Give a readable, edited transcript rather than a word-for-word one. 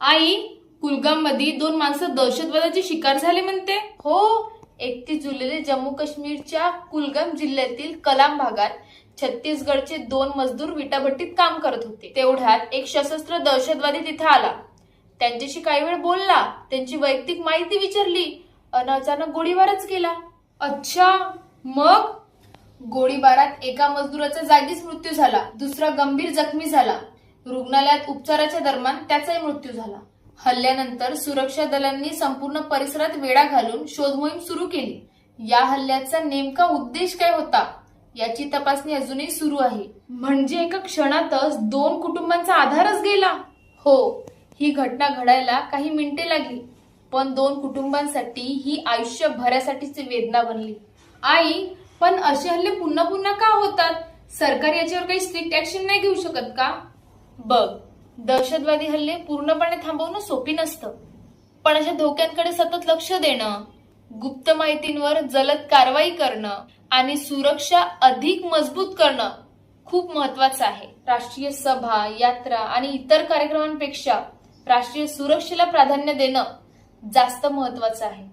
आई, कुलगाम मध्ये 2 माणसं दहशतवादाची शिकार झाले म्हणते. हो, 31 जुलैला जम्मू काश्मीरच्या कुलगाम जिल्ह्यातील कलाम भागात छत्तीसगडचे 2 मजदूर विटाभट्टीत काम करत होते. तेवढ्यात एक सशस्त्र दहशतवादी तिथे आला. त्यांच्याशी काही वेळ बोलला, त्यांची वैयक्तिक माहिती विचारली आणि अचानक गोळीबारच केला. अच्छा, मग? गोळीबारात एका मजदूराचा जागीच मृत्यू झाला, दुसरा गंभीर जखमी झाला. रुग्णालयात उपचाराच्या दरम्यान त्याचाही मृत्यू झाला. हल्ल्यानंतर सुरक्षा दलांनी संपूर्ण परिसरात वेढा घालून शोध मोहीम सुरू केली. या हल्ल्याचा नेमका उद्देश काय होता याची तपासणी अजूनही सुरू आहे. म्हणजे एका क्षणातच 2 कुटुंबांचा आधारच गेला. हो, ही घटना घडायला काही मिनिटे लागली, पण 2 कुटुंबांसाठी ही आयुष्यभरासाठीची वेदना बनली. आई, पण असे हल्ले पुन्हा पुन्हा का होतात? सरकार याच्यावर काही स्ट्रिक्ट ऍक्शन नाही घेऊ शकत का? बघ, दहशतवादी हल्ले पूर्णपणे थांबवणं सोपी नसतं, पण अशा धोक्यांकडे सतत लक्ष देणं, गुप्त माहितींवर जलद कारवाई करणं आणि सुरक्षा अधिक मजबूत करणं खूप महत्वाचं आहे. राष्ट्रीय सभा, यात्रा आणि इतर कार्यक्रमांपेक्षा राष्ट्रीय सुरक्षेला प्राधान्य देणं जास्त महत्वाचं आहे.